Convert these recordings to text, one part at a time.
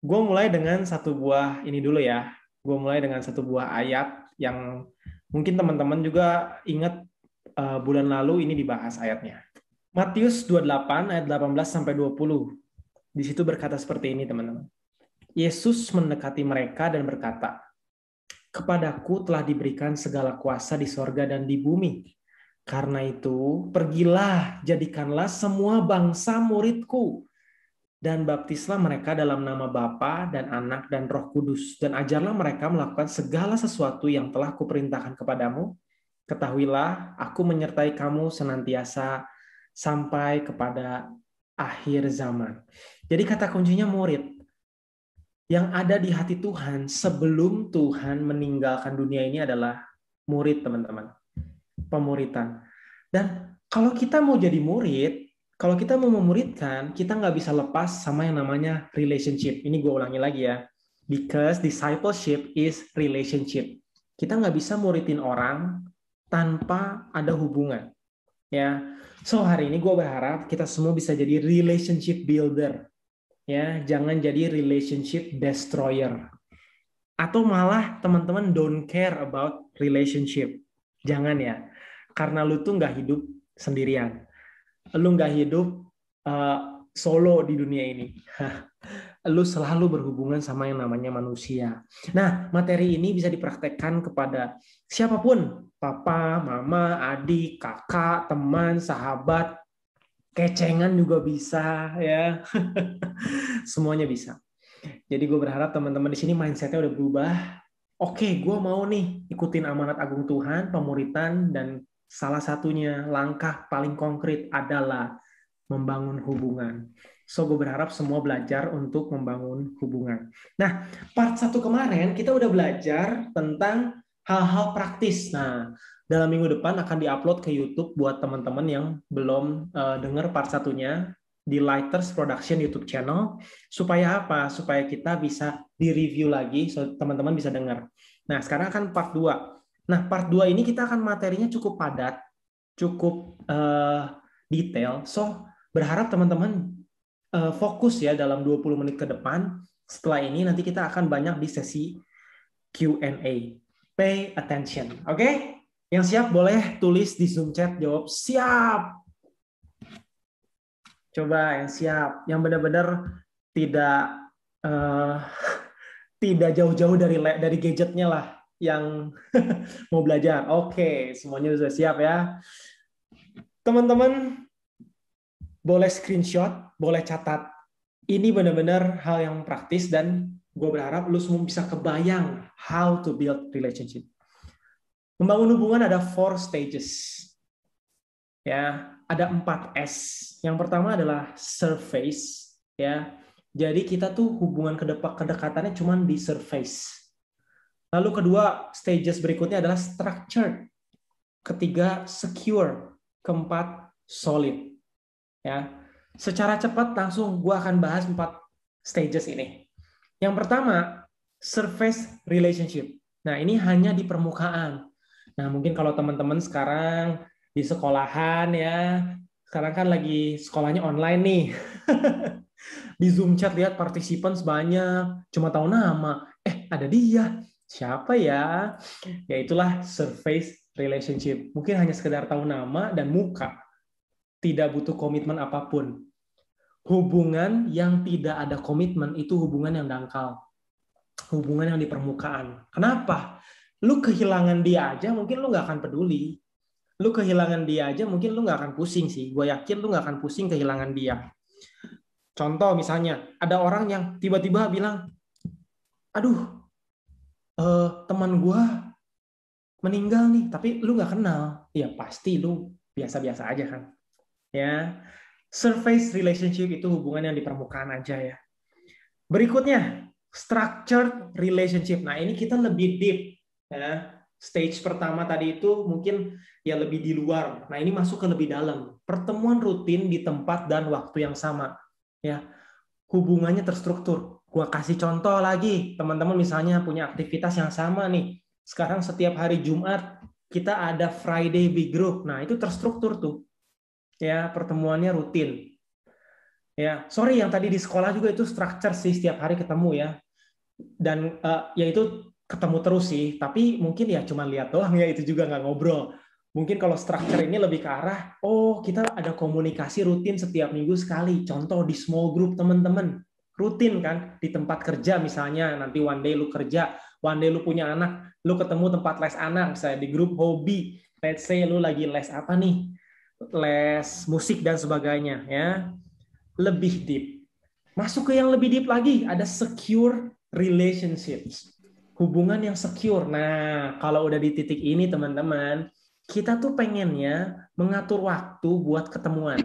Gue mulai dengan satu buah ini dulu ya. Gue mulai dengan satu buah ayat yang mungkin teman-teman juga ingat bulan lalu ini dibahas ayatnya. Matius 28 ayat 18 sampai 20. Di situ berkata seperti ini, teman-teman. Yesus mendekati mereka dan berkata, "Kepadaku telah diberikan segala kuasa di sorga dan di bumi. Karena itu, pergilah, jadikanlah semua bangsa muridku, dan baptislah mereka dalam nama Bapa dan Anak dan Roh Kudus, dan ajarlah mereka melakukan segala sesuatu yang telah kuperintahkan kepadamu. Ketahuilah, aku menyertai kamu senantiasa sampai kepada akhir zaman." Jadi kata kuncinya murid. Yang ada di hati Tuhan sebelum Tuhan meninggalkan dunia ini adalah murid, teman-teman. Pemuritan. Dan kalau kita mau jadi murid, kalau kita mau memuridkan, kita nggak bisa lepas sama yang namanya relationship. Ini gue ulangi lagi ya. Because discipleship is relationship. Kita nggak bisa muridin orang tanpa ada hubungan. Ya, so hari ini gue berharap kita semua bisa jadi relationship builder. Ya, jangan jadi relationship destroyer. Atau malah teman-teman don't care about relationship. Jangan ya. Karena lu tuh nggak hidup sendirian. Lu nggak hidup solo di dunia ini. Lu selalu berhubungan sama yang namanya manusia. Nah, materi ini bisa dipraktekkan kepada siapapun. Papa, mama, adik, kakak, teman, sahabat, kecengan juga bisa ya. Semuanya bisa. Jadi gue berharap teman-teman di sini mindsetnya udah berubah. Oke, gue mau nih ikutin amanat agung Tuhan, pemuritan, dan salah satunya langkah paling konkret adalah membangun hubungan. So, gue berharap semua belajar untuk membangun hubungan. Nah, part 1 kemarin kita udah belajar tentang hal-hal praktis. Nah, dalam minggu depan akan diupload ke YouTube buat teman-teman yang belum dengar part satunya di Lighters Production YouTube channel. Supaya apa? Supaya kita bisa di-review lagi, so teman-teman bisa dengar. Nah, sekarang akan part 2. Nah, part 2 ini kita akan materinya cukup padat, cukup detail. So, berharap teman-teman fokus ya dalam 20 menit ke depan. Setelah ini nanti kita akan banyak di sesi Q&A. Pay attention. Oke? Okay? Yang siap boleh tulis di Zoom chat jawab siap. Coba yang siap, yang benar-benar tidak uh, tidak jauh-jauh dari gadgetnya lah yang mau belajar. Oke, semuanya sudah siap ya. Teman-teman boleh screenshot, boleh catat. Ini benar-benar hal yang praktis dan gue berharap lu semua bisa kebayang how to build relationship. Membangun hubungan ada 4 stages. Ya, ada 4 S. Yang pertama adalah surface, ya. Jadi kita tuh hubungan kedekatannya cuma di surface. Lalu kedua, stages berikutnya adalah structured. Ketiga, secure. Keempat, solid. Ya, secara cepat langsung gue akan bahas 4 stages ini. Yang pertama, surface relationship. Nah, ini hanya di permukaan. Nah, mungkin kalau teman-teman sekarang di sekolahan ya, sekarang kan lagi sekolahnya online nih. Di Zoom chat lihat partisipan sebanyak, cuma tahu nama. Ada dia. Siapa ya? Ya itulah surface relationship. Mungkin hanya sekedar tahu nama dan muka. Tidak butuh komitmen apapun. Hubungan yang tidak ada komitmen itu hubungan yang dangkal. Hubungan yang di permukaan. Kenapa? Lu kehilangan dia aja mungkin lu nggak akan peduli. Lu kehilangan dia aja mungkin lu nggak akan pusing sih. Gue yakin lu nggak akan pusing kehilangan dia. Contoh misalnya, ada orang yang tiba-tiba bilang, aduh, teman gue meninggal nih, tapi lu nggak kenal. Ya pasti lu biasa-biasa aja kan. Ya, surface relationship itu hubungan yang di permukaan aja ya. Berikutnya, structured relationship. Nah, ini kita lebih deep. Ya. Stage pertama tadi itu mungkin ya lebih di luar. Nah, ini masuk ke lebih dalam. Pertemuan rutin di tempat dan waktu yang sama. Ya, hubungannya terstruktur. Gua kasih contoh lagi, teman-teman misalnya punya aktivitas yang sama nih. Sekarang setiap hari Jumat kita ada Friday Big Group. Nah, itu terstruktur tuh. Ya, pertemuannya rutin. Ya, sorry yang tadi di sekolah juga itu structure sih, setiap hari ketemu ya. Dan ya itu ketemu terus sih, tapi mungkin ya cuma lihat doang ya, itu juga nggak ngobrol. Mungkin kalau structure ini lebih ke arah, oh kita ada komunikasi rutin setiap minggu sekali. Contoh di small group teman-teman, rutin kan, di tempat kerja misalnya, nanti one day lu kerja, one day lu punya anak, lu ketemu tempat les anak, misalnya di grup hobi, let's say lu lagi les apa nih, les musik dan sebagainya ya, lebih deep. Masuk ke yang lebih deep lagi, ada secure relationships. Hubungan yang secure. Nah, kalau udah di titik ini teman-teman, kita tuh pengennya mengatur waktu buat ketemuan.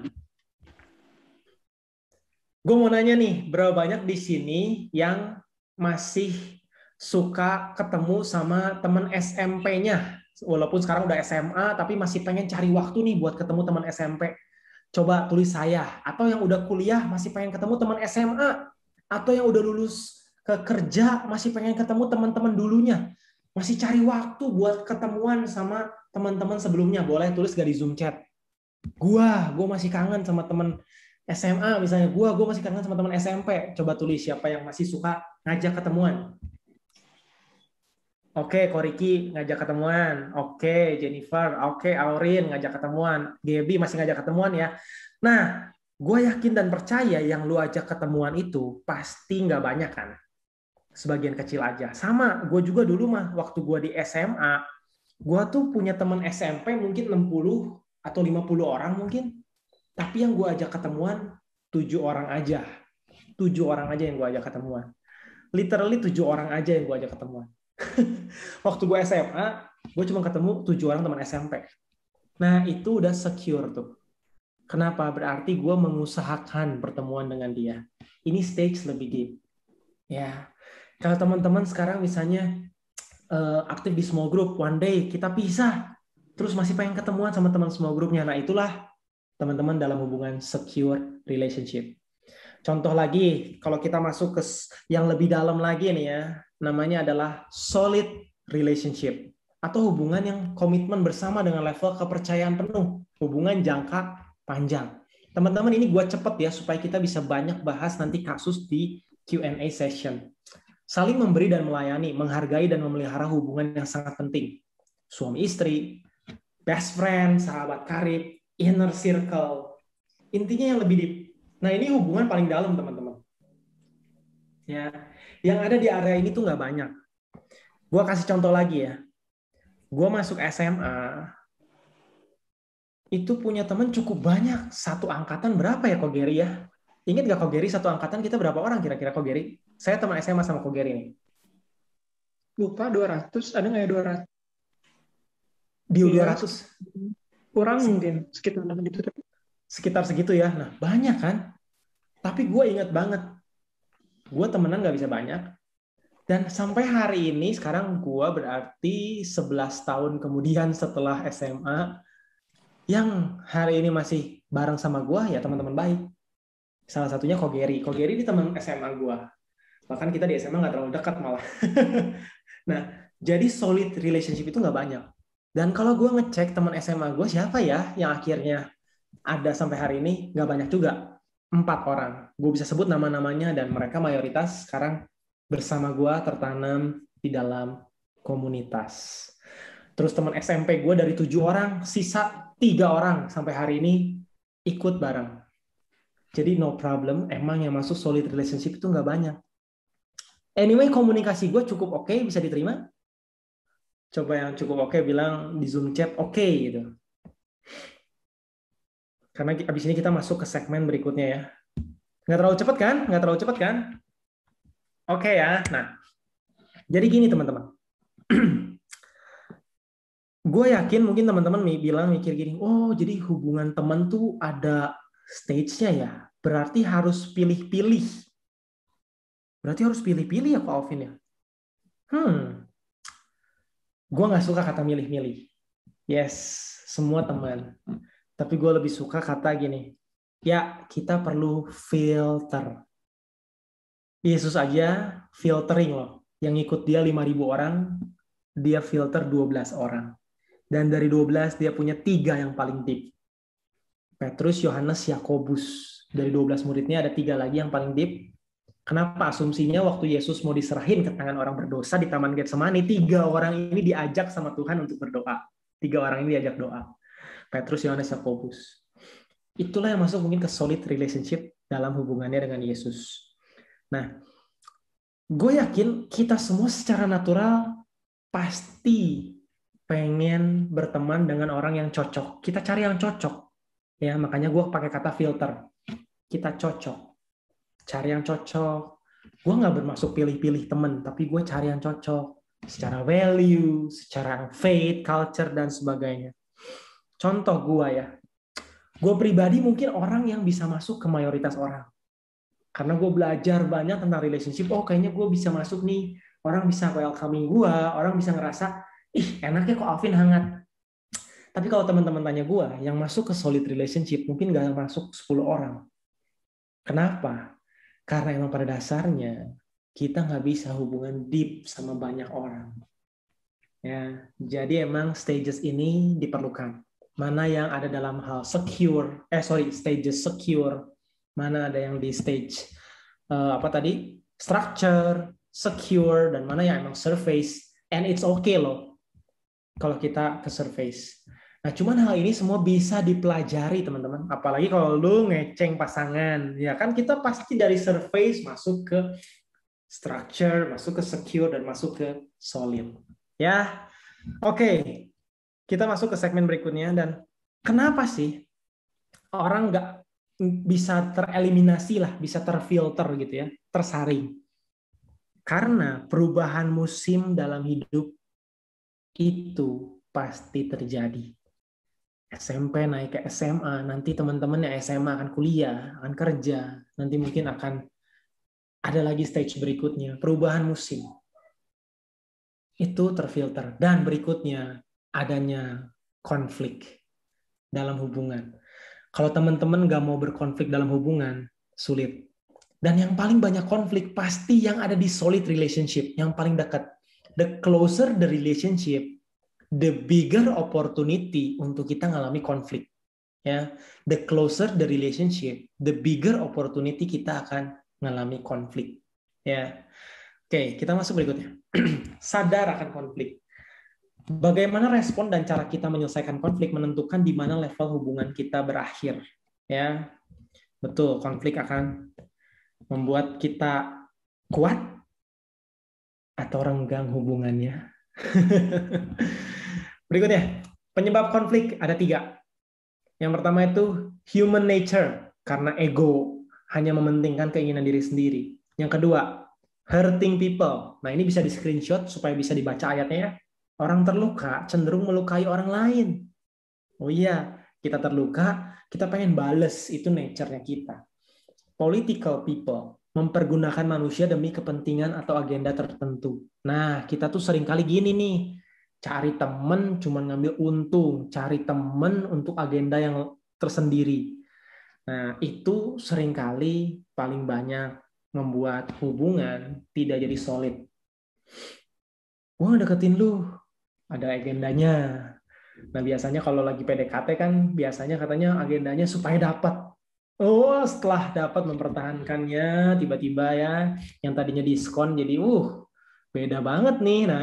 Gue mau nanya nih, berapa banyak di sini yang masih suka ketemu sama teman SMP-nya? Walaupun sekarang udah SMA, tapi masih pengen cari waktu nih buat ketemu teman SMP. Coba tulis saya. Atau yang udah kuliah masih pengen ketemu teman SMA. Atau yang udah lulus ke kerja masih pengen ketemu teman-teman dulunya. Masih cari waktu buat ketemuan sama teman-teman sebelumnya. Boleh tulis gak di Zoom chat. Gue masih kangen sama teman SMA misalnya. Gue masih kangen sama teman SMP. Coba tulis siapa yang masih suka ngajak ketemuan. Oke, Koriki ngajak ketemuan. Oke, Jennifer. Oke, Aurin ngajak ketemuan. Gaby masih ngajak ketemuan ya. Nah, gue yakin dan percaya yang lu ajak ketemuan itu pasti nggak banyak kan. Sebagian kecil aja. Sama, gue juga dulu mah waktu gue di SMA, gue tuh punya teman SMP mungkin 60 atau 50 orang mungkin. Tapi yang gue ajak ketemuan 7 orang aja. 7 orang aja yang gue ajak ketemuan. Literally 7 orang aja yang gue ajak ketemuan. Waktu gue SMA, gue cuma ketemu 7 orang teman SMP. Nah, itu udah secure tuh. Kenapa? Berarti gue mengusahakan pertemuan dengan dia. Ini stage lebih deep. Ya, kalau teman-teman sekarang misalnya aktif di small group, one day kita pisah, terus masih pengen ketemuan sama teman small groupnya. Nah, itulah teman-teman dalam hubungan secure relationship. Contoh lagi, kalau kita masuk ke yang lebih dalam lagi nih ya, namanya adalah solid relationship atau hubungan yang komitmen bersama dengan level kepercayaan penuh, hubungan jangka panjang. Teman-teman ini gue cepet ya supaya kita bisa banyak bahas nanti kasus di Q&A session. Saling memberi dan melayani, menghargai dan memelihara hubungan yang sangat penting. Suami istri, best friend, sahabat karib, inner circle. Intinya yang lebih deep. Nah, ini hubungan paling dalam, teman-teman. Ya, yang ada di area ini tuh nggak banyak. Gue kasih contoh lagi ya. Gue masuk SMA, itu punya teman cukup banyak. Satu angkatan berapa ya, Ko Geri ya? Ingat nggak Ko Geri, satu angkatan kita berapa orang kira-kira Ko Geri? Saya teman SMA sama Ko Geri nih. Lupa 200, ada nggak ya 200? Di Iya, 200. kurang mungkin, sekitar gitu. Sekitar segitu ya. Nah, banyak kan? Tapi gue ingat banget. Gue temenan nggak bisa banyak. Dan sampai hari ini, sekarang gue berarti 11 tahun kemudian setelah SMA, yang hari ini masih bareng sama gue, ya teman-teman baik. Salah satunya Kogeri. Kogeri ini teman SMA gue. Bahkan kita di SMA nggak terlalu dekat malah. Nah, jadi solid relationship itu nggak banyak. Dan kalau gue ngecek teman SMA gue siapa ya yang akhirnya ada sampai hari ini, nggak banyak juga. 4 orang. Gue bisa sebut nama-namanya dan mereka mayoritas sekarang bersama gue tertanam di dalam komunitas. Terus teman SMP gue dari 7 orang, sisa 3 orang sampai hari ini ikut bareng. Jadi no problem, emang yang masuk solid relationship itu nggak banyak. Anyway, komunikasi gue cukup oke, bisa diterima. Coba yang cukup oke bilang di Zoom chat oke gitu. Karena abis ini kita masuk ke segmen berikutnya ya. Nggak terlalu cepat kan? Nggak terlalu cepat kan? Oke ya. Nah, jadi gini teman-teman. Gue yakin mungkin teman-teman bilang mikir gini, oh jadi hubungan teman tuh ada stage-nya ya. Berarti harus pilih-pilih. Berarti harus pilih-pilih ya Pak Alvin ya? Gue nggak suka kata milih-milih. Yes, semua teman. Tapi gue lebih suka kata gini, ya kita perlu filter. Yesus aja filtering loh. Yang ikut dia 5.000 orang, dia filter 12 orang. Dan dari 12 dia punya 3 yang paling deep. Petrus, Yohanes, Yakobus. Dari 12 muridnya ada 3 lagi yang paling deep. Kenapa? Asumsinya waktu Yesus mau diserahin ke tangan orang berdosa di Taman Getsemani, 3 orang ini diajak sama Tuhan untuk berdoa. 3 orang ini diajak doa. Petrus, Yohanes, Yakobus. Itulah yang masuk mungkin ke solid relationship dalam hubungannya dengan Yesus. Nah, gue yakin kita semua secara natural pasti pengen berteman dengan orang yang cocok. Kita cari yang cocok. Ya, makanya gue pakai kata filter. Kita cocok. Cari yang cocok. Gue nggak bermaksud pilih-pilih temen, tapi gue cari yang cocok secara value, secara faith, culture, dan sebagainya. Contoh gue ya, gue pribadi mungkin orang yang bisa masuk ke mayoritas orang. Karena gue belajar banyak tentang relationship, oh kayaknya gue bisa masuk nih, orang bisa welcoming gue, orang bisa ngerasa, ih enaknya kok Alvin hangat. Tapi kalau teman-teman tanya gue, yang masuk ke solid relationship mungkin nggak masuk 10 orang. Kenapa? Karena emang pada dasarnya kita nggak bisa hubungan deep sama banyak orang. Ya, jadi emang stages ini diperlukan. Mana yang ada dalam hal stages secure. Mana ada yang di stage structure, secure, dan mana yang emang surface. And it's okay loh kalau kita ke surface. Nah, cuman hal ini semua bisa dipelajari, teman-teman. Apalagi kalau lu ngeceng pasangan. Ya kan kita pasti dari surface masuk ke structure, masuk ke secure, dan masuk ke solid. Ya, oke. Kita masuk ke segmen berikutnya. Dan kenapa sih orang nggak bisa tereliminasi lah, bisa terfilter gitu ya, tersaring? Karena perubahan musim dalam hidup itu pasti terjadi. SMP naik ke SMA, nanti teman-temannya SMA akan kuliah, akan kerja, nanti mungkin akan ada lagi stage berikutnya, perubahan musim. Itu terfilter. Dan berikutnya, adanya konflik dalam hubungan. Kalau teman-teman nggak mau berkonflik dalam hubungan, sulit. Dan yang paling banyak konflik pasti yang ada di solid relationship, yang paling dekat. The closer the relationship, the bigger opportunity untuk kita ngalami konflik. Ya, the closer the relationship, the bigger opportunity kita akan ngalami konflik. Ya, oke, kita masuk berikutnya. Sadar akan konflik. Bagaimana respon dan cara kita menyelesaikan konflik menentukan di mana level hubungan kita berakhir. Ya, betul, konflik akan membuat kita kuat atau renggang hubungannya. Berikutnya, penyebab konflik ada 3. Yang pertama itu human nature, karena ego, hanya mementingkan keinginan diri sendiri. Yang kedua, hurting people. Nah, ini bisa di screenshot supaya bisa dibaca ayatnya ya. Orang terluka cenderung melukai orang lain. Oh iya, kita terluka, kita pengen bales, itu nature-nya kita. Political people, mempergunakan manusia demi kepentingan atau agenda tertentu. Nah, kita tuh seringkali gini nih, cari temen cuma ngambil untung, cari temen untuk agenda yang tersendiri. Nah, itu seringkali paling banyak membuat hubungan tidak jadi solid. Gue ngedeketin lu, ada agendanya. Nah, biasanya kalau lagi PDKT kan, biasanya katanya agendanya supaya dapat. Oh, setelah dapat mempertahankannya, tiba-tiba ya, yang tadinya diskon jadi, beda banget nih. Nah,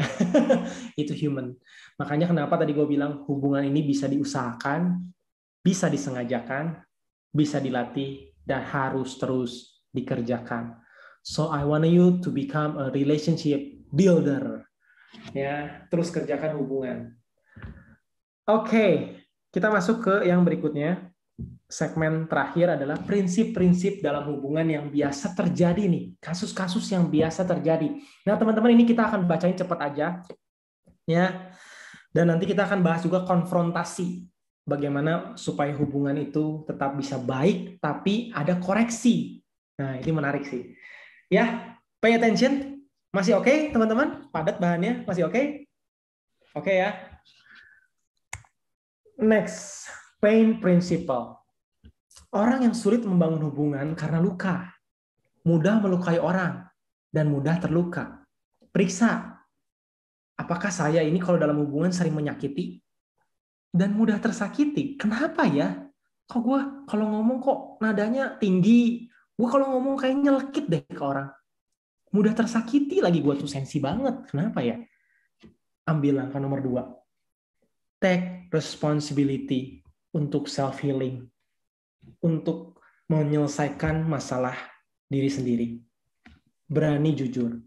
itu human. Makanya kenapa tadi gue bilang hubungan ini bisa diusahakan, bisa disengajakan, bisa dilatih, dan harus terus dikerjakan. So I want you to become a relationship builder. Ya, terus kerjakan hubungan. Oke, kita masuk ke yang berikutnya. Segmen terakhir adalah prinsip-prinsip dalam hubungan yang biasa terjadi nih, kasus-kasus yang biasa terjadi. Nah, teman-teman, ini kita akan bacain cepat aja ya. Dan nanti kita akan bahas juga konfrontasi. Bagaimana supaya hubungan itu tetap bisa baik tapi ada koreksi. Nah, ini menarik sih. Ya, pay attention. Masih oke, teman-teman? Padat bahannya? Masih oke? Oke ya. Next, pain principle. Orang yang sulit membangun hubungan karena luka, mudah melukai orang, dan mudah terluka. Periksa, apakah saya ini kalau dalam hubungan sering menyakiti dan mudah tersakiti? Kenapa ya? Kok gue kalau ngomong kok nadanya tinggi, gue kalau ngomong kayak nyelekit deh ke orang. Mudah tersakiti lagi, gue tuh sensi banget. Kenapa ya? Ambil langkah nomor 2. Take responsibility untuk self-healing. Untuk menyelesaikan masalah diri sendiri. Berani jujur.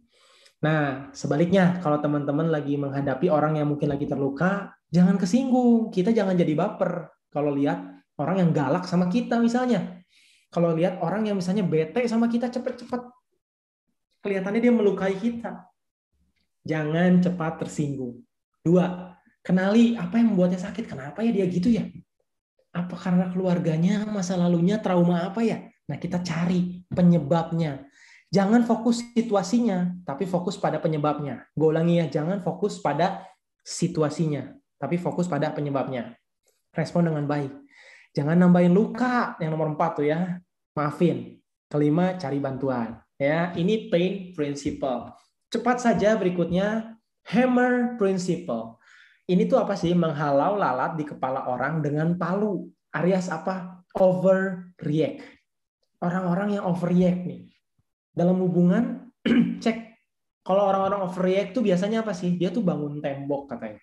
Nah, sebaliknya, kalau teman-teman lagi menghadapi orang yang mungkin lagi terluka, jangan kesinggung. Kita jangan jadi baper. Kalau lihat orang yang galak sama kita misalnya. Kalau lihat orang yang misalnya bete sama kita, cepet-cepet. Kelihatannya dia melukai kita. Jangan cepat tersinggung. 2, kenali apa yang membuatnya sakit. Kenapa ya dia gitu ya? Apa karena keluarganya, masa lalunya, trauma apa ya? Nah, kita cari penyebabnya. Jangan fokus situasinya, tapi fokus pada penyebabnya. Gue ulangi ya, jangan fokus pada situasinya, tapi fokus pada penyebabnya. Respon dengan baik. Jangan nambahin luka, yang nomor 4 tuh ya. Maafin. 5, cari bantuan. Ya, ini pain principle. Cepat saja berikutnya, hammer principle. Ini tuh apa sih? Menghalau lalat di kepala orang dengan palu. Alias apa? Overreact. Orang-orang yang overreact nih. Dalam hubungan, cek. Kalau orang-orang overreact tuh biasanya apa sih? Dia tuh bangun tembok katanya.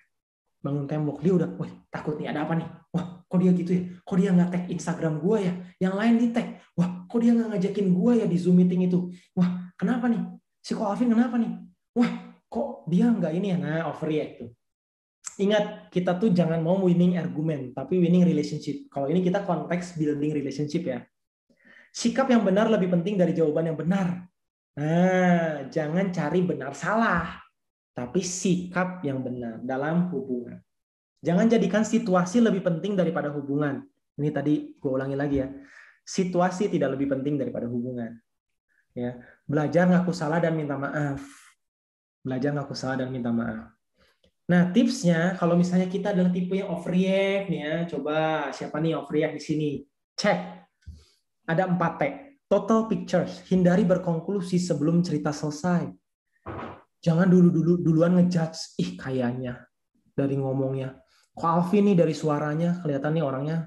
Bangun tembok. Dia udah, wih takut nih, ada apa nih? Wah, kok dia gitu ya? Kok dia nggak tag Instagram gue ya? Yang lain di tag. Wah, kok dia nggak ngajakin gue ya di Zoom meeting itu? Wah, kenapa nih? Si Ko Alvin kenapa nih? Wah, kok dia nggak ini ya? Nah, overreact tuh. Ingat, kita tuh jangan mau winning argument, tapi winning relationship. Kalau ini kita konteks building relationship ya. Sikap yang benar lebih penting dari jawaban yang benar. Nah, jangan cari benar salah, tapi sikap yang benar dalam hubungan. Jangan jadikan situasi lebih penting daripada hubungan. Ini tadi gue ulangi lagi ya. Situasi tidak lebih penting daripada hubungan. Ya, belajar ngaku salah dan minta maaf. Belajar ngaku salah dan minta maaf. Nah, tipsnya kalau misalnya kita adalah tipe yang overreact nih ya, coba siapa nih overreact di sini? Cek. Ada 4T. Total pictures. Hindari berkonklusi sebelum cerita selesai. Jangan duluan ngejudge. Ih, kayaknya dari ngomongnya. Kok Alvin nih dari suaranya kelihatan nih orangnya.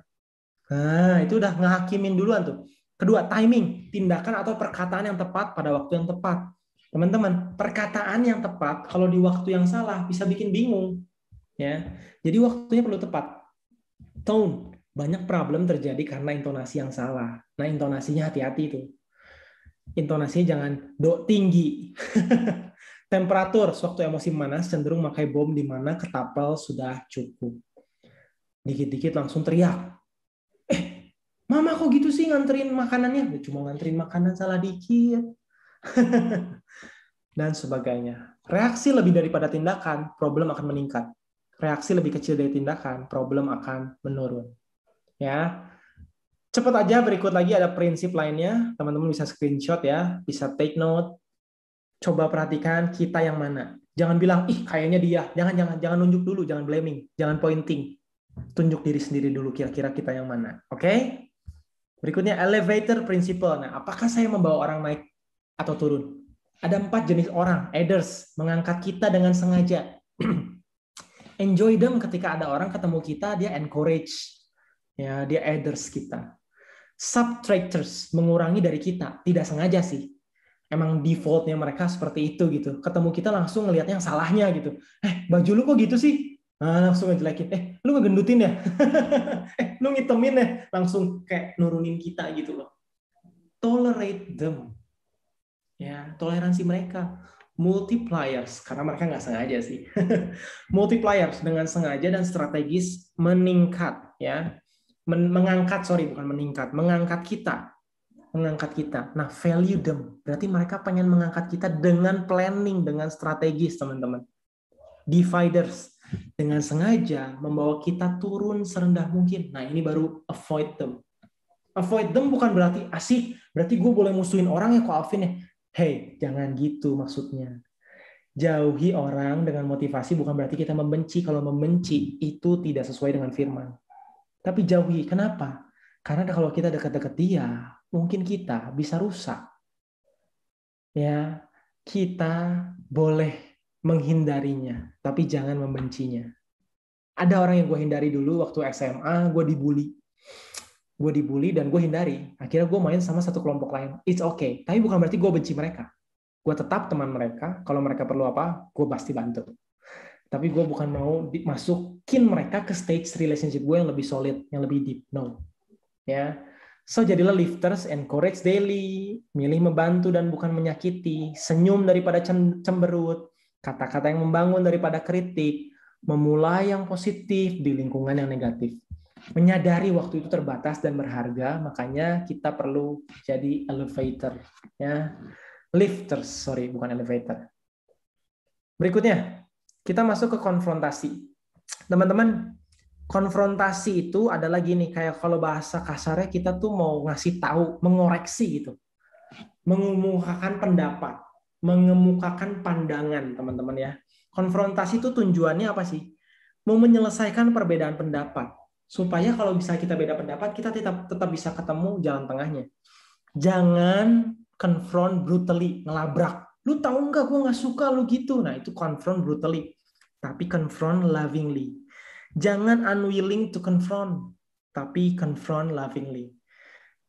Nah, itu udah ngehakimin duluan tuh. Kedua, timing. Tindakan atau perkataan yang tepat pada waktu yang tepat. Teman-teman, perkataan yang tepat kalau di waktu yang salah bisa bikin bingung. Ya, jadi waktunya perlu tepat. Tone, banyak problem terjadi karena intonasi yang salah. Nah, intonasinya hati-hati itu. Intonasinya jangan do tinggi. Temperatur, sewaktu emosi panas cenderung pakai bom di mana ketapel sudah cukup. Dikit-dikit langsung teriak. Mama kok gitu sih nganterin makanannya? Cuma nganterin makanan salah dikit. Dan sebagainya. Reaksi lebih daripada tindakan, problem akan meningkat. Reaksi lebih kecil dari tindakan, problem akan menurun. Ya, cepat aja berikut lagi ada prinsip lainnya. Teman-teman bisa screenshot ya, bisa take note. Coba perhatikan kita yang mana. Jangan bilang, ih kayaknya dia. Jangan nunjuk dulu, jangan blaming, jangan pointing. Tunjuk diri sendiri dulu kira-kira kita yang mana. Oke? Berikutnya elevator principle. Nah, apakah saya membawa orang naik atau turun? Ada 4 jenis orang, aiders, mengangkat kita dengan sengaja. Enjoy them ketika ada orang ketemu kita, dia encourage. Ya, dia aiders kita. Subtractors, mengurangi dari kita, tidak sengaja sih. Emang defaultnya mereka seperti itu gitu. Ketemu kita langsung ngelihatnya yang salahnya gitu. Baju lu kok gitu sih? Nah, langsung ngejelekin. Lu ngegendutin ya? Lu ngitemin ya? Langsung kayak nurunin kita gitu loh. Tolerate them. Ya, toleransi mereka. Multipliers, karena mereka nggak sengaja sih. Multipliers dengan sengaja dan strategis meningkat. Ya, mengangkat kita. Nah, value them. Berarti mereka pengen mengangkat kita dengan planning, dengan strategis, teman-teman. Dividers. Dengan sengaja membawa kita turun serendah mungkin. Nah, ini baru avoid them. Avoid them bukan berarti asik. Berarti gue boleh musuhin orang ya kok Alvin ya. Hey, jangan gitu maksudnya. Jauhi orang dengan motivasi bukan berarti kita membenci. Kalau membenci itu tidak sesuai dengan firman. Tapi jauhi. Kenapa? Karena kalau kita dekat-dekat dia, mungkin kita bisa rusak. Ya, kita boleh menghindarinya, tapi jangan membencinya. Ada orang yang gue hindari dulu waktu SMA, gue dibully. gue dibully dan gue hindari. Akhirnya gue main sama satu kelompok lain. It's okay. Tapi bukan berarti gue benci mereka. Gue tetap teman mereka. Kalau mereka perlu apa, gue pasti bantu. Tapi gue bukan mau masukin mereka ke stage relationship gue yang lebih solid, yang lebih deep. No. Ya. So jadilah lifters, encourage daily, milih membantu dan bukan menyakiti, senyum daripada cemberut, kata-kata yang membangun daripada kritik, memulai yang positif di lingkungan yang negatif. Menyadari waktu itu terbatas dan berharga, makanya kita perlu jadi elevator, ya, lifters, sorry, bukan elevator. Berikutnya, kita masuk ke konfrontasi. Teman-teman, konfrontasi itu adalah gini, kayak kalau bahasa kasarnya kita tuh mau ngasih tahu, mengoreksi gitu, mengemukakan pendapat, mengemukakan pandangan, teman-teman ya. Konfrontasi itu tujuannya apa sih? Mau menyelesaikan perbedaan pendapat. Supaya kalau bisa kita beda pendapat, kita tetap bisa ketemu jalan tengahnya. Jangan confront brutally, ngelabrak. Lu tahu nggak gue nggak suka lu gitu. Nah itu confront brutally. Tapi confront lovingly. Jangan unwilling to confront, tapi confront lovingly.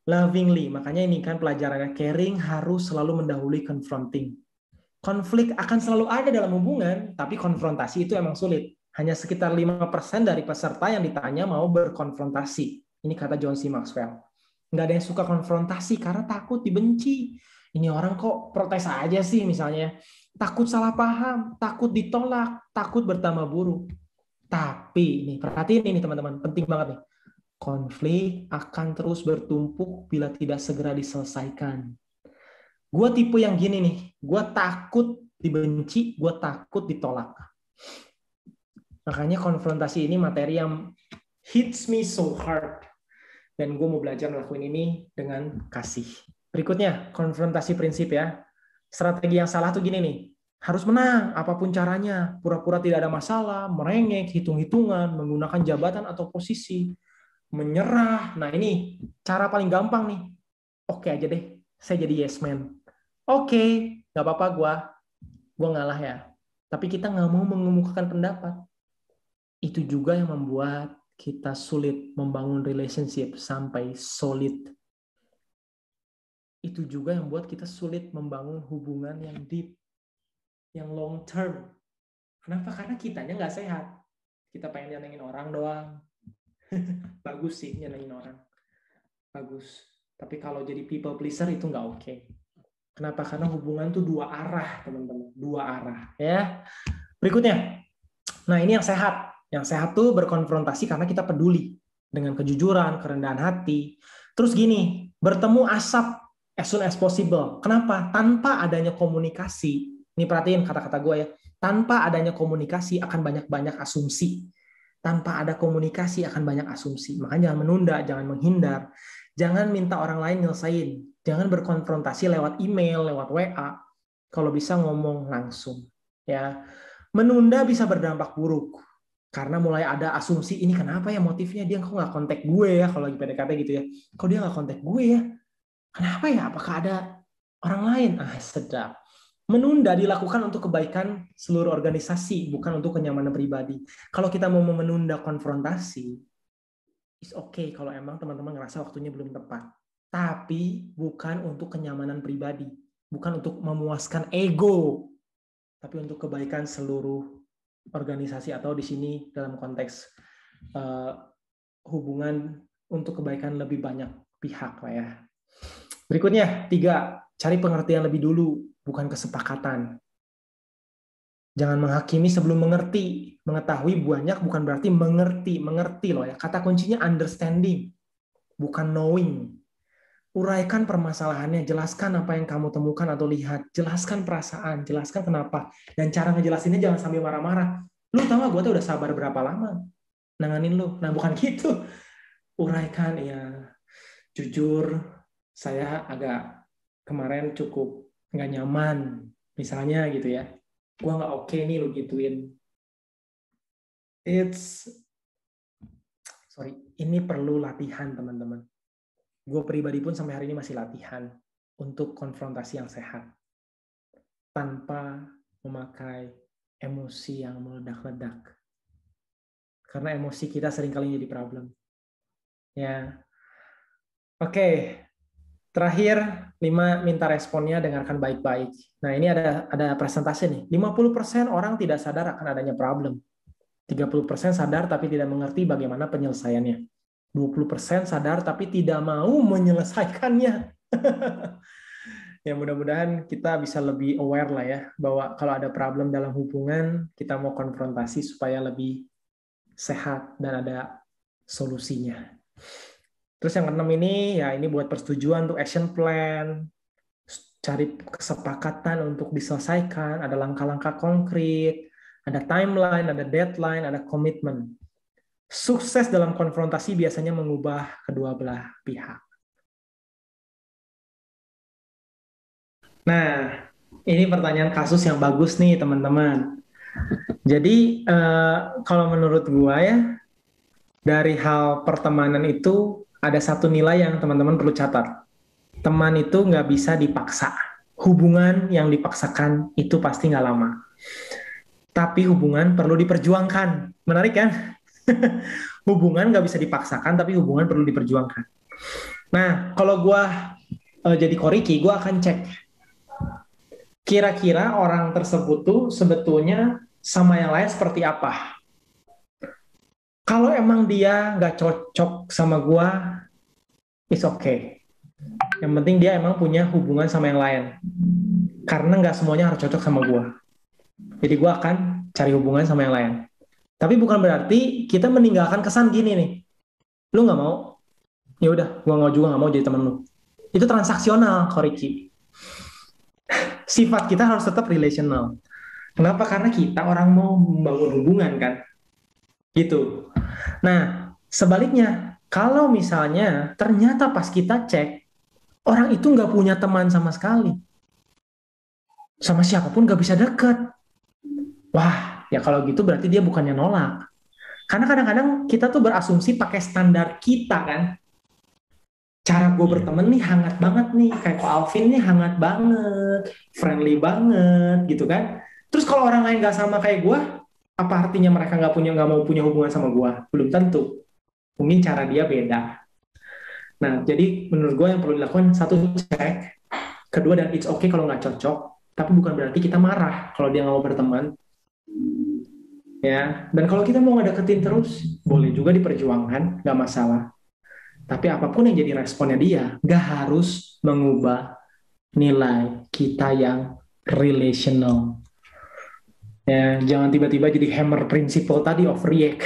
Lovingly, makanya ini kan pelajarannya, caring harus selalu mendahului confronting. Konflik akan selalu ada dalam hubungan, tapi konfrontasi itu emang sulit. Hanya sekitar 5% dari peserta yang ditanya mau berkonfrontasi. Ini kata John C. Maxwell. Nggak ada yang suka konfrontasi karena takut dibenci. Ini orang kok protes aja sih misalnya. Takut salah paham, takut ditolak, takut bertambah buruk. Tapi, nih perhatiin ini teman-teman, penting banget nih. Konflik akan terus bertumpuk bila tidak segera diselesaikan. Gue tipe yang gini nih, gue takut dibenci, gue takut ditolak. Makanya konfrontasi ini materi yang hits me so hard. Dan gue mau belajar melakukan ini dengan kasih. Berikutnya, konfrontasi prinsip ya. Strategi yang salah tuh gini nih, harus menang apapun caranya, pura-pura tidak ada masalah, merengek, hitung-hitungan, menggunakan jabatan atau posisi, menyerah. Nah ini cara paling gampang nih. Oke aja deh, saya jadi yes man. Oke, nggak apa-apa gue ngalah ya. Tapi kita nggak mau mengemukakan pendapat. Itu juga yang membuat kita sulit membangun relationship sampai solid. Itu juga yang membuat kita sulit membangun hubungan yang deep, yang long term. Kenapa? Karena kitanya nggak sehat. Kita pengen nyenengin orang doang. Bagus sih nyenengin orang. Bagus. Tapi kalau jadi people pleaser itu nggak oke. Kenapa? Karena hubungan tuh dua arah, teman-teman. Dua arah. Ya. Berikutnya. Nah, ini yang sehat. Yang sehat tuh berkonfrontasi karena kita peduli dengan kejujuran, kerendahan hati. Terus gini, bertemu asap as soon as possible. Kenapa? Tanpa adanya komunikasi. Ini perhatiin kata-kata gue ya. Tanpa adanya komunikasi akan banyak-banyak asumsi. Tanpa ada komunikasi akan banyak asumsi. Makanya jangan menunda, jangan menghindar. Jangan minta orang lain nyelesain. Jangan berkonfrontasi lewat email, lewat WA. Kalau bisa ngomong langsung. Ya, menunda bisa berdampak buruk. Karena mulai ada asumsi, ini kenapa ya motifnya, dia kok nggak kontak gue ya, kalau lagi PDKT gitu ya. Kok dia nggak kontak gue ya? Kenapa ya? Apakah ada orang lain? Sedap. Menunda dilakukan untuk kebaikan seluruh organisasi, bukan untuk kenyamanan pribadi. Kalau kita mau menunda konfrontasi, it's okay kalau emang teman-teman ngerasa waktunya belum tepat. Tapi bukan untuk kenyamanan pribadi. Bukan untuk memuaskan ego. Tapi untuk kebaikan seluruh organisasi atau di sini dalam konteks hubungan untuk kebaikan lebih banyak pihak lah ya. Berikutnya, 3, cari pengertian lebih dulu, bukan kesepakatan. Jangan menghakimi sebelum mengerti. Mengetahui banyak bukan berarti mengerti. Mengerti loh ya. Kata kuncinya understanding, bukan knowing. Uraikan permasalahannya, jelaskan apa yang kamu temukan atau lihat, jelaskan perasaan, jelaskan kenapa. Dan cara ngejelasinnya jangan sambil marah-marah. Lu tau gak gue tuh udah sabar berapa lama nanganin lu? Nah bukan gitu. Uraikan ya, jujur saya agak kemarin cukup nggak nyaman, misalnya gitu ya. Gue nggak oke nih lu gituin. Ini perlu latihan teman-teman. Gue pribadi pun sampai hari ini masih latihan untuk konfrontasi yang sehat. Tanpa memakai emosi yang meledak-ledak. Karena emosi kita seringkali jadi problem. Ya, Oke, terakhir 5 minta responnya dengarkan baik-baik. Nah, ini ada presentasi nih. 50% orang tidak sadar akan adanya problem. 30% sadar tapi tidak mengerti bagaimana penyelesaiannya. 20% sadar tapi tidak mau menyelesaikannya. Ya mudah-mudahan kita bisa lebih aware lah ya, bahwa kalau ada problem dalam hubungan, kita mau konfrontasi supaya lebih sehat dan ada solusinya. Terus yang keenam ini, ya ini buat persetujuan untuk action plan, cari kesepakatan untuk diselesaikan, ada langkah-langkah konkret, ada timeline, ada deadline, ada komitmen. Sukses dalam konfrontasi biasanya mengubah kedua belah pihak. Nah, ini pertanyaan kasus yang bagus nih teman-teman. Jadi kalau menurut gua ya, dari hal pertemanan itu ada satu nilai yang teman-teman perlu catat. Teman itu nggak bisa dipaksa. Hubungan yang dipaksakan itu pasti nggak lama. Tapi hubungan perlu diperjuangkan. Menarik kan? Hubungan nggak bisa dipaksakan, tapi hubungan perlu diperjuangkan. Nah, kalau gue jadi koriki, gue akan cek kira-kira orang tersebut tuh sebetulnya sama yang lain seperti apa. Kalau emang dia nggak cocok sama gue, it's okay. Yang penting dia emang punya hubungan sama yang lain. Karena nggak semuanya harus cocok sama gue. Jadi gue akan cari hubungan sama yang lain. Tapi bukan berarti kita meninggalkan kesan gini nih. Lu nggak mau? Ya udah, gue juga nggak mau jadi temen lu. Itu transaksional, Koriki. Sifat kita harus tetap relational. Kenapa? Karena kita orang mau membangun hubungan kan. Gitu. Nah, sebaliknya, kalau misalnya ternyata pas kita cek, orang itu nggak punya teman sama sekali. Sama siapapun nggak bisa deket. Wah, ya kalau gitu berarti dia bukannya nolak. Karena kadang-kadang kita tuh berasumsi pakai standar kita kan. Cara gue berteman nih hangat banget nih. Kayak Ko Alvin nih hangat banget. Friendly banget gitu kan. Terus kalau orang lain gak sama kayak gue, apa artinya mereka nggak mau punya hubungan sama gue? Belum tentu. Mungkin cara dia beda. Nah, jadi menurut gue yang perlu dilakukan, satu, cek. Kedua, dan it's okay kalau nggak cocok. Tapi bukan berarti kita marah kalau dia nggak mau berteman. Ya, dan kalau kita mau ngedeketin terus, boleh juga diperjuangkan, nggak masalah. Tapi apapun yang jadi responnya dia, nggak harus mengubah nilai kita yang relational. Ya, jangan tiba-tiba jadi hammer principle tadi of react.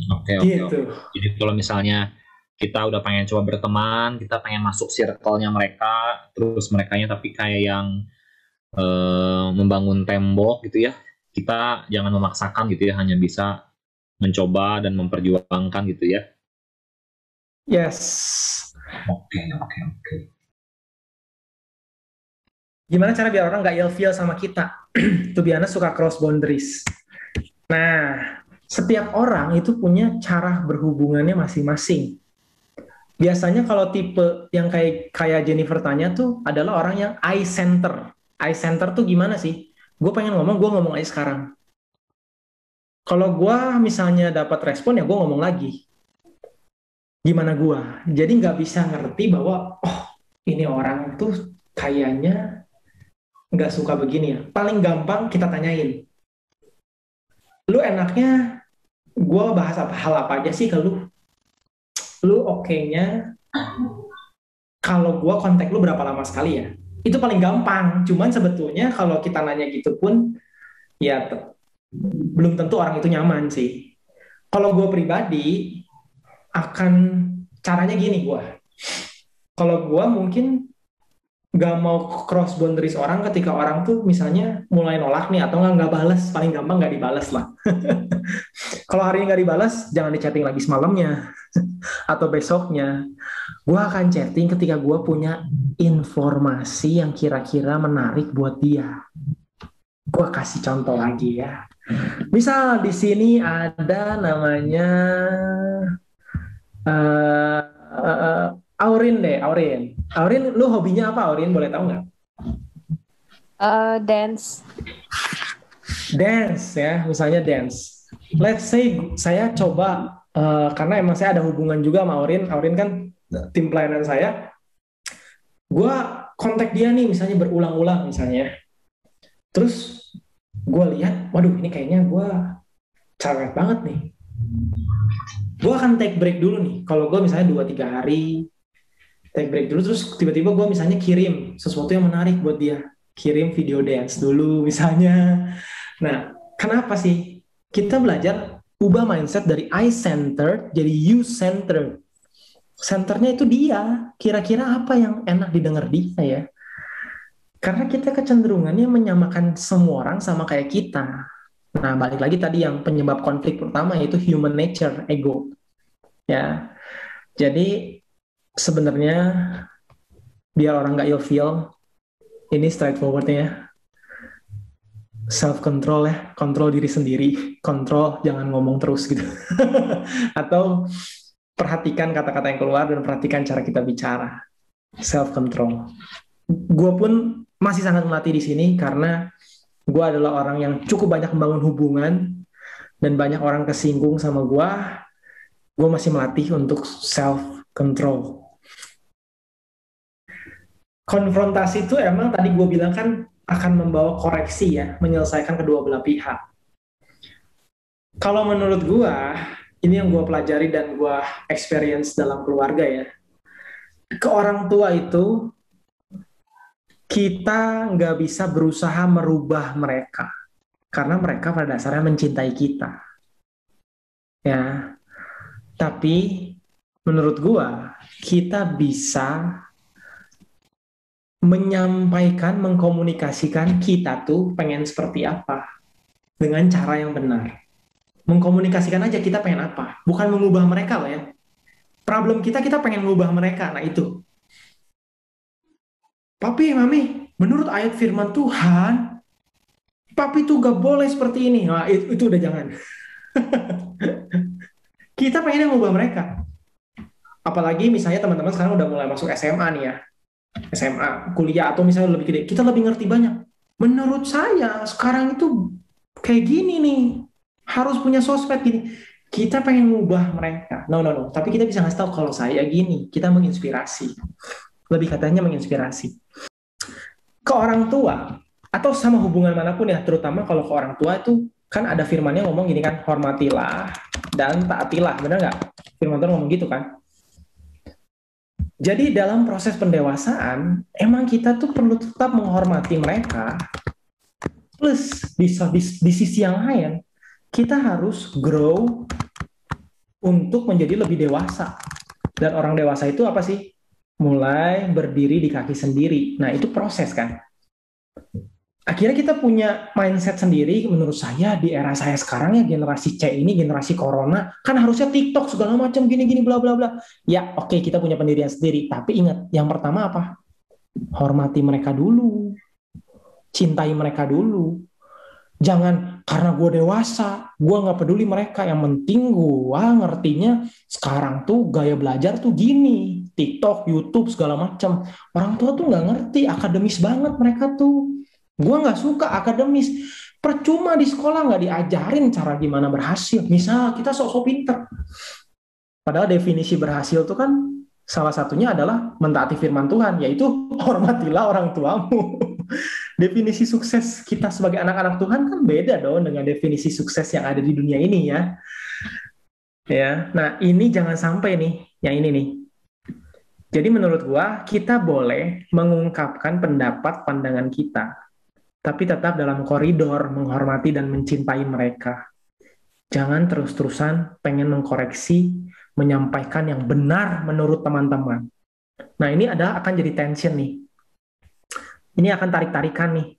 Oke. Gitu. Jadi kalau misalnya kita udah pengen coba berteman, kita pengen masuk circle-nya mereka, terus merekanya tapi kayak yang membangun tembok gitu ya, kita jangan memaksakan gitu ya, hanya bisa mencoba dan memperjuangkan gitu ya. Yes. Oke. Gimana cara biar orang nggak ilfeel sama kita? To be honest, suka cross boundaries. Nah, setiap orang itu punya cara berhubungannya masing-masing. Biasanya kalau tipe yang kayak Jennifer tanya tuh adalah orang yang I center. I center tuh gimana sih? Gue pengen ngomong, gue ngomong aja sekarang. Kalau gue misalnya dapat respon, ya gue ngomong lagi. Gimana gue? Jadi nggak bisa ngerti bahwa, oh ini orang tuh kayaknya nggak suka begini ya. Paling gampang kita tanyain. Lu enaknya gue bahas hal apa aja sih ke lu? Lu oke-nya kalau gue kontak lu berapa lama sekali ya? Itu paling gampang. Cuman sebetulnya kalau kita nanya gitu pun, ya belum tentu orang itu nyaman sih. Kalau gue pribadi, akan caranya gini gue. Kalau gue mungkin nggak mau cross boundaries orang ketika orang tuh misalnya mulai nolak nih, atau nggak balas, paling gampang nggak dibalas lah. Kalau hari ini nggak dibalas, jangan di-chatting lagi semalamnya atau besoknya. Gue akan chatting ketika gue punya informasi yang kira-kira menarik buat dia. Gue kasih contoh lagi ya. Misal di sini ada namanya Aurin deh, Aurin. Aurin, lu hobinya apa, Aurin? Boleh tahu nggak? Dance. Dance ya, misalnya dance. Let's say saya coba karena emang saya ada hubungan juga sama Aurin. Aurin kan tim pelayanan saya. Gue kontak dia nih misalnya berulang-ulang misalnya. Terus gue lihat, waduh ini kayaknya gue cerewet banget nih. Gue akan take break dulu nih. Kalau gue misalnya 2-3 hari, take break dulu, terus tiba-tiba gue misalnya kirim sesuatu yang menarik buat dia. Kirim video dance dulu misalnya. Nah, kenapa sih? Kita belajar ubah mindset dari I-centered jadi you-centered. Centernya itu dia. Kira-kira apa yang enak didengar dia ya? Karena kita kecenderungannya menyamakan semua orang sama kayak kita. Nah, balik lagi tadi yang penyebab konflik pertama yaitu human nature, ego. Ya, jadi sebenarnya biar orang nggak ilfeel, ini straightforwardnya self control ya, kontrol diri sendiri, kontrol jangan ngomong terus gitu. Atau perhatikan kata-kata yang keluar dan perhatikan cara kita bicara, self control. Gue pun masih sangat melatih di sini karena gue adalah orang yang cukup banyak membangun hubungan dan banyak orang kesinggung sama gue. Gue masih melatih untuk self control. Konfrontasi itu emang tadi gue bilang kan akan membawa koreksi ya, menyelesaikan kedua belah pihak. Kalau menurut gue, ini yang gue pelajari dan gue experience dalam keluarga ya, ke orang tua itu kita nggak bisa berusaha merubah mereka karena mereka pada dasarnya mencintai kita ya, tapi menurut gua kita bisa menyampaikan, mengkomunikasikan kita tuh pengen seperti apa dengan cara yang benar. Mengkomunikasikan aja kita pengen apa, bukan mengubah mereka loh ya. Problem kita pengen mengubah mereka. Nah itu, Papi, Mami, menurut ayat firman Tuhan, Papi tuh gak boleh seperti ini. Nah, itu udah jangan. Kita pengennya mengubah mereka. Apalagi misalnya teman-teman sekarang udah mulai masuk SMA nih ya. SMA, kuliah, atau misalnya lebih gede. Kita lebih ngerti banyak. Menurut saya, sekarang itu kayak gini nih. Harus punya sosmed gini. Kita pengen mengubah mereka. No. Tapi kita bisa ngasih tahu kalau saya gini. Kita menginspirasi. Lebih katanya menginspirasi. Ke orang tua atau sama hubungan manapun ya, terutama kalau ke orang tua itu kan ada firmannya ngomong gini kan, hormatilah dan taatilah, benar nggak? Firman Tuhan ngomong gitu kan. Jadi dalam proses pendewasaan emang kita tuh perlu tetap menghormati mereka, plus di sisi yang lain kita harus grow untuk menjadi lebih dewasa. Dan orang dewasa itu apa sih? Mulai berdiri di kaki sendiri. Nah, itu proses kan. Akhirnya kita punya mindset sendiri, menurut saya di era saya sekarang ya, generasi C ini, generasi corona, kan harusnya TikTok segala macam gini-gini bla bla bla. Ya, oke, kita punya pendirian sendiri, tapi ingat, yang pertama apa? Hormati mereka dulu. Cintai mereka dulu. Jangan karena gue dewasa, gue nggak peduli mereka. Yang penting gue ngertinya sekarang tuh gaya belajar tuh gini, TikTok, YouTube segala macam. Orang tua tuh nggak ngerti, akademis banget mereka tuh. Gue nggak suka akademis. Percuma di sekolah nggak diajarin cara gimana berhasil. Misal kita sok-sok pinter. Padahal definisi berhasil tuh kan salah satunya adalah mentaati firman Tuhan, yaitu hormatilah orang tuamu. Definisi sukses kita sebagai anak-anak Tuhan kan beda dong dengan definisi sukses yang ada di dunia ini ya. Ya, nah ini jangan sampai nih, yang ini nih. Jadi menurut gua kita boleh mengungkapkan pendapat pandangan kita, tapi tetap dalam koridor menghormati dan mencintai mereka. Jangan terus-terusan pengen mengkoreksi, menyampaikan yang benar menurut teman-teman. Nah ini akan jadi tension nih. Ini akan tarik-tarikan nih.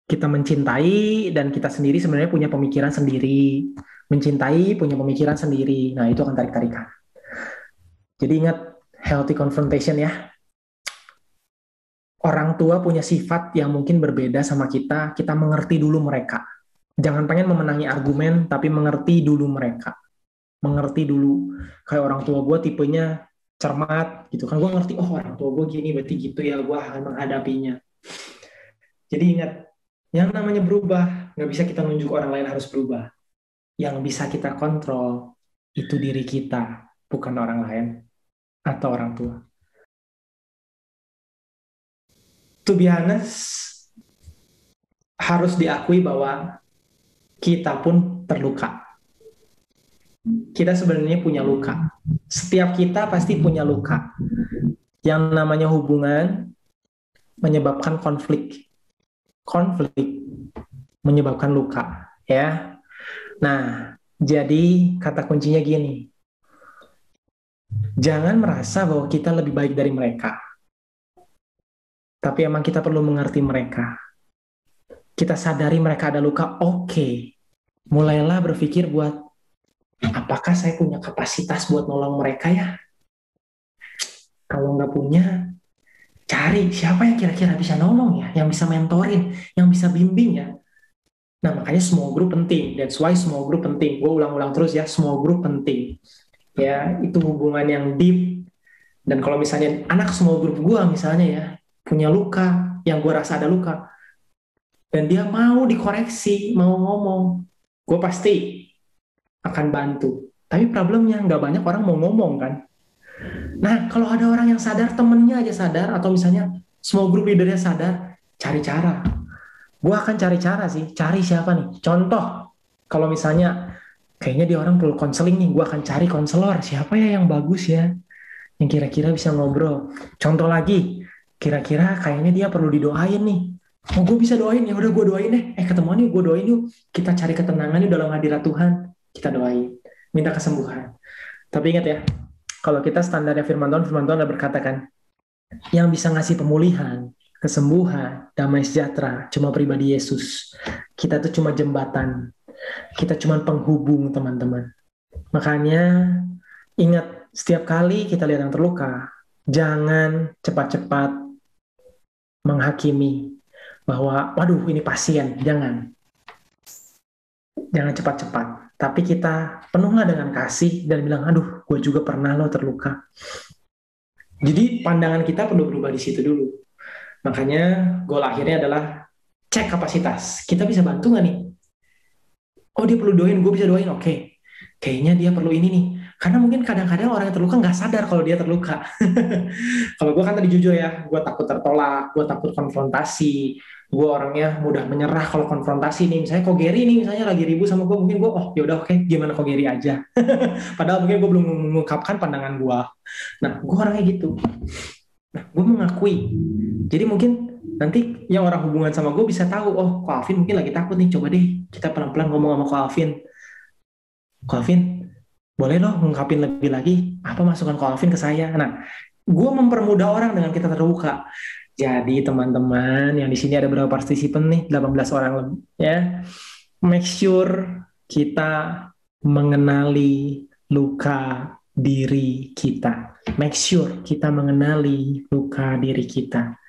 Kita mencintai dan kita sendiri sebenarnya punya pemikiran sendiri. Mencintai punya pemikiran sendiri. Nah, itu akan tarik-tarikan. Jadi ingat, healthy confrontation ya. Orang tua punya sifat yang mungkin berbeda sama kita mengerti dulu mereka. Jangan pengen memenangi argumen, tapi mengerti dulu mereka. Mengerti dulu. Kayak orang tua gue tipenya cermat gitu kan, gue ngerti, oh orang tua gue gini berarti gitu ya, gue akan menghadapinya. Jadi ingat, yang namanya berubah nggak bisa kita nunjuk orang lain harus berubah. Yang bisa kita kontrol itu diri kita, bukan orang lain atau orang tua. To be honest, harus diakui bahwa kita pun terluka. Kita sebenarnya punya luka. Setiap kita pasti punya luka. Yang namanya hubungan menyebabkan konflik. Konflik menyebabkan luka, ya. Nah, jadi kata kuncinya gini. Jangan merasa bahwa kita lebih baik dari mereka. Tapi emang kita perlu mengerti mereka. Kita sadari mereka ada luka, oke. Mulailah berpikir buat, apakah saya punya kapasitas buat nolong mereka ya? Kalau nggak punya, cari siapa yang kira-kira bisa nolong ya, yang bisa mentorin, yang bisa bimbing ya. Nah, makanya small group penting. That's why small group penting. Gue ulang-ulang terus ya, small group penting. Ya, itu hubungan yang deep. Dan kalau misalnya anak small group gue misalnya ya, punya luka, yang gue rasa ada luka, dan dia mau dikoreksi, mau ngomong, gue pasti akan bantu. Tapi problemnya nggak banyak orang mau ngomong kan. Nah, kalau ada orang yang sadar, temennya aja sadar, atau misalnya small group leadernya sadar, cari cara. Gue akan cari cara sih, cari siapa nih. Contoh, kalau misalnya kayaknya dia orang perlu konseling nih, gue akan cari konselor. Siapa ya yang bagus ya, yang kira-kira bisa ngobrol. Contoh lagi, kira-kira kayaknya dia perlu didoain nih. Oh, gue bisa doain, ya udah gue doain deh. Ketemuan yuk, gue doain yuk. Kita cari ketenangan yuk dalam hadirat Tuhan. Kita doain, minta kesembuhan. Tapi ingat ya, kalau kita standarnya firman Tuhan ada berkata kan, yang bisa ngasih pemulihan, kesembuhan, damai sejahtera, cuma pribadi Yesus. Kita tuh cuma jembatan. Kita cuma penghubung, teman-teman. Makanya, ingat, setiap kali kita lihat yang terluka, jangan cepat-cepat menghakimi bahwa, waduh, ini pasien. Jangan cepat-cepat. Tapi kita penuhlah dengan kasih dan bilang, aduh, gue juga pernah lo terluka. Jadi pandangan kita perlu berubah di situ dulu. Makanya goal akhirnya adalah cek kapasitas. Kita bisa bantu nggak nih? Oh, dia perlu doain, gue bisa doain. Oke. Kayaknya dia perlu ini nih. Karena mungkin kadang-kadang orang yang terluka nggak sadar kalau dia terluka. Kalau gue kan tadi jujur ya, gue takut tertolak, gue takut konfrontasi, gue orangnya mudah menyerah kalau konfrontasi nih. Misalnya kok Gary nih, misalnya lagi ribut sama gue, mungkin gue, oh yaudah oke, gimana kok Gary aja. Padahal mungkin gue belum mengungkapkan pandangan gue. Nah, gue orangnya gitu. Nah, gue mengakui. Jadi mungkin nanti yang orang hubungan sama gue bisa tahu, oh, Ko Alvin mungkin lagi takut nih, coba deh kita pelan-pelan ngomong sama Ko Alvin. Ko Alvin, boleh loh ngungkapin lebih lagi, apa masukan Ko Alvin ke saya. Nah, gue mempermudah orang dengan kita terbuka. Jadi teman-teman, yang di sini ada berapa partisipan nih? 18 orang lebih ya. Make sure kita mengenali luka diri kita. Make sure kita mengenali luka diri kita.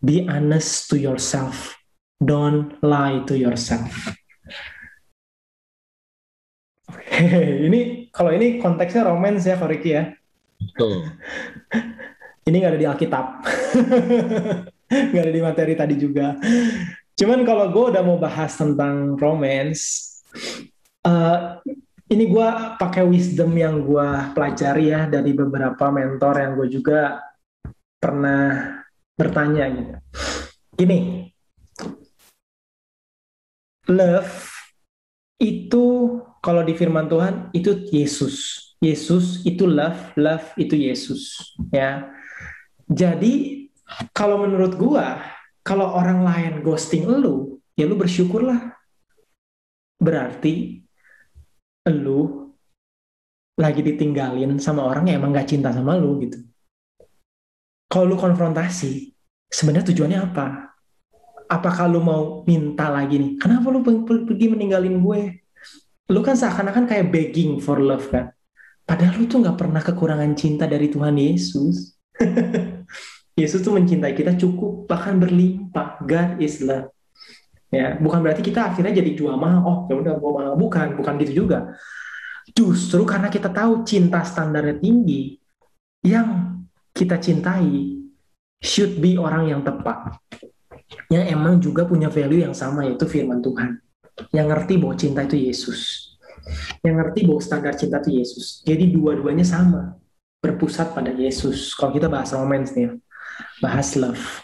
Be honest to yourself. Don't lie to yourself. Ini kalau ini konteksnya romance ya, Koriki ya. Betul. Ini nggak ada di Alkitab. Nggak ada di materi tadi juga. Cuman kalau gue udah mau bahas tentang romance, ini gue pakai wisdom yang gue pelajari ya dari beberapa mentor yang gue juga pernah bertanya gitu. Gini, love itu kalau di firman Tuhan itu Yesus. Yesus itu love, love itu Yesus. Ya. Jadi kalau menurut gue, kalau orang lain ghosting lu, ya lu bersyukurlah. Berarti lu lagi ditinggalin sama orang yang emang gak cinta sama lu gitu. Kalau lu konfrontasi, sebenarnya tujuannya apa? Apakah lu mau minta lagi nih? Kenapa lu pergi meninggalin gue? Lu kan seakan-akan kayak begging for love kan? Padahal lu tuh gak pernah kekurangan cinta dari Tuhan Yesus. Yesus tuh mencintai kita cukup, bahkan berlimpah. God is love. Ya, bukan berarti kita akhirnya jadi jual mahal. Oh, ya udah gua mahal. Bukan gitu juga. Justru karena kita tahu cinta standarnya tinggi, yang kita cintai should be orang yang tepat. Yang emang juga punya value yang sama, yaitu firman Tuhan. Yang ngerti bahwa cinta itu Yesus. yang ngerti bahwa standar cinta itu Yesus. Jadi dua-duanya sama, berpusat pada Yesus. Kalau kita bahas romance nih, bahas love.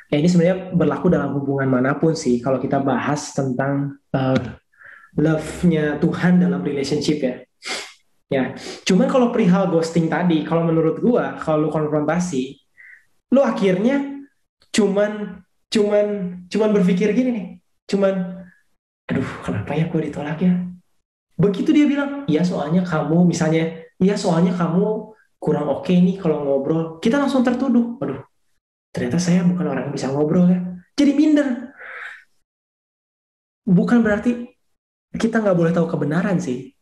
Ya ini sebenarnya berlaku dalam hubungan manapun sih. Kalau kita bahas tentang love-nya Tuhan dalam relationship ya. Ya, cuman kalau perihal ghosting tadi, kalau menurut gua, kalau lu konfrontasi, lu akhirnya cuman cuman cuman berpikir gini nih, cuman aduh kenapa ya gue ditolak ya. Begitu dia bilang, iya soalnya kamu, misalnya, iya soalnya kamu kurang oke nih kalau ngobrol, kita langsung tertuduh, aduh ternyata saya bukan orang yang bisa ngobrol ya, jadi minder. Bukan berarti kita nggak boleh tahu kebenaran sih,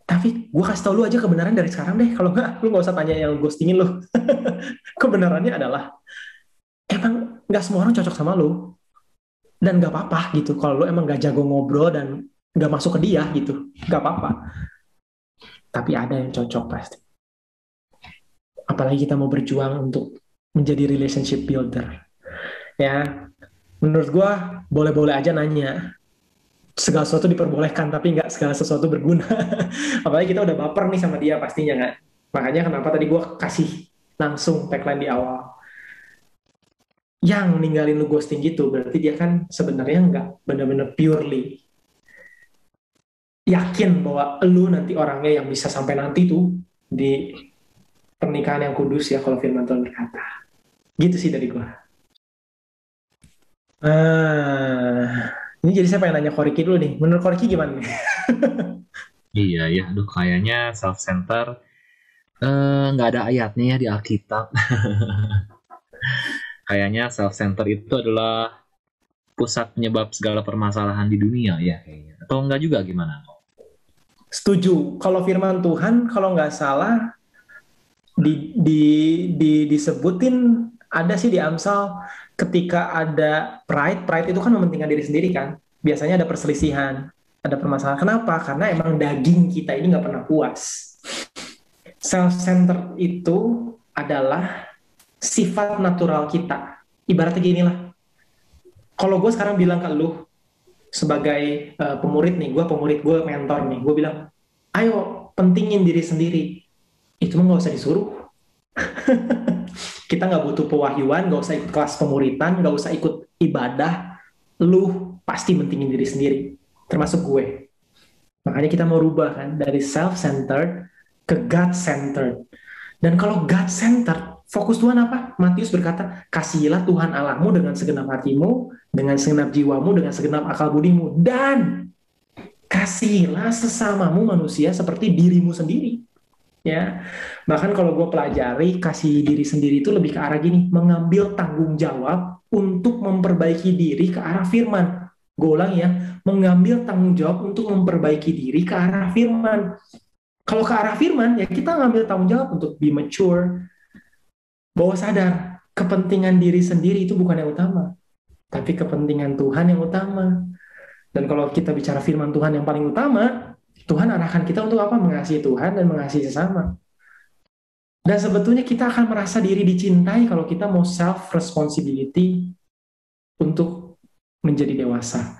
tapi gue kasih tau lu aja kebenaran dari sekarang deh, kalau nggak lu nggak usah tanya yang ghostingin lu. Kebenarannya adalah emang nggak semua orang cocok sama lu, dan nggak apa-apa gitu kalau lu emang nggak jago ngobrol dan nggak masuk ke dia gitu, nggak apa-apa, tapi ada yang cocok pasti. Apalagi kita mau berjuang untuk menjadi relationship builder ya. Menurut gua boleh-boleh aja nanya, segala sesuatu diperbolehkan tapi nggak segala sesuatu berguna. Apalagi kita udah baper nih sama dia pastinya nggak. Makanya kenapa tadi gua kasih langsung tagline di awal, yang ninggalin lu ghosting gitu berarti dia kan sebenarnya nggak benar-benar purely yakin bahwa lu nanti orangnya yang bisa sampai nanti tuh di pernikahan yang kudus ya, kalau firman Tuhan berkata. Gitu sih dari gua. Ini jadi saya pengen nanya Koriki dulu nih. Menurut Koriki gimana nih? Iya ya, aduh kayaknya self-center nggak ada ayatnya ya di Alkitab. Kayaknya self-center itu adalah pusat penyebab segala permasalahan di dunia ya kayaknya. Atau enggak juga gimana? Setuju. Kalau firman Tuhan, kalau nggak salah, disebutin ada sih di Amsal, ketika ada pride itu kan mementingkan diri sendiri kan. Biasanya ada perselisihan, ada permasalahan. Kenapa? Karena emang daging kita ini nggak pernah puas. Self-centered itu adalah sifat natural kita. Ibaratnya gini lah, kalau gue sekarang bilang ke lu sebagai pemurid nih, gue pemurid, gue mentor nih, gue bilang, ayo pentingin diri sendiri. Itu mah nggak usah disuruh. Kita nggak butuh pewahyuan, nggak usah ikut kelas pemuritan, nggak usah ikut ibadah. Lu pasti pentingin diri sendiri, termasuk gue. Makanya kita mau rubah kan dari self-centered ke God-centered. Dan kalau God-centered, fokus Tuhan apa? Matius berkata, kasihilah Tuhan Allahmu dengan segenap hatimu, dengan segenap jiwamu, dengan segenap akal budimu, dan kasihilah sesamamu manusia seperti dirimu sendiri. Ya, bahkan kalau gue pelajari, kasih diri sendiri itu lebih ke arah gini, mengambil tanggung jawab untuk memperbaiki diri ke arah firman. Gue ulang ya, mengambil tanggung jawab untuk memperbaiki diri ke arah firman. Kalau ke arah firman, ya kita ngambil tanggung jawab untuk be mature, bahwa sadar kepentingan diri sendiri itu bukan yang utama, tapi kepentingan Tuhan yang utama. Dan kalau kita bicara firman Tuhan yang paling utama, Tuhan arahkan kita untuk apa? Mengasihi Tuhan dan mengasihi sesama. Dan sebetulnya kita akan merasa diri dicintai kalau kita mau self-responsibility untuk menjadi dewasa.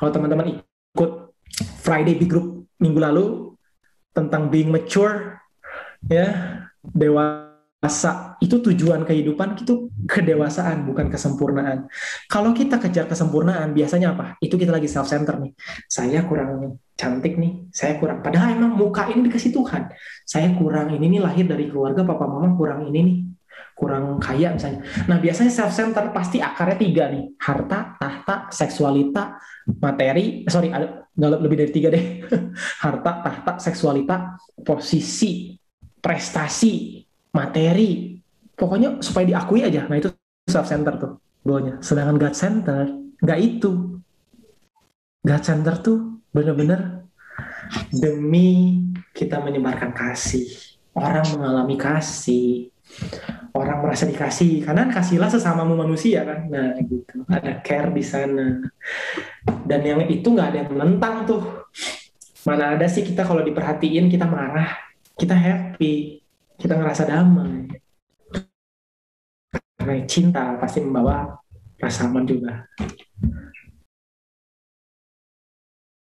Kalau teman-teman ikut Friday Big Group minggu lalu tentang being mature, ya, dewasa, itu tujuan kehidupan, itu kedewasaan, bukan kesempurnaan. Kalau kita kejar kesempurnaan, biasanya apa? Itu kita lagi self-center nih. Saya kurang cantik nih, saya kurang. Padahal emang muka ini dikasih Tuhan. Saya kurang ini nih, lahir dari keluarga papa mama kurang ini nih, kurang kaya misalnya. Nah biasanya self-center pasti akarnya 3 nih: harta, tahta, seksualita, materi. Sorry, ada nggak lebih dari 3 deh. Harta, tahta, seksualita, posisi, prestasi, materi. Pokoknya supaya diakui aja. Nah itu self-center tuh goalnya. Sedangkan God-center nggak itu. God-center tuh bener-bener demi kita menyebarkan kasih. Orang mengalami kasih. Orang merasa dikasih. Karena kasihlah sesamamu manusia kan. Nah gitu. Ada care di sana. Dan yang itu nggak ada yang menentang tuh. Mana ada sih kita kalau diperhatiin kita marah. Kita happy. Kita ngerasa damai. Karena cinta pasti membawa rasa aman juga.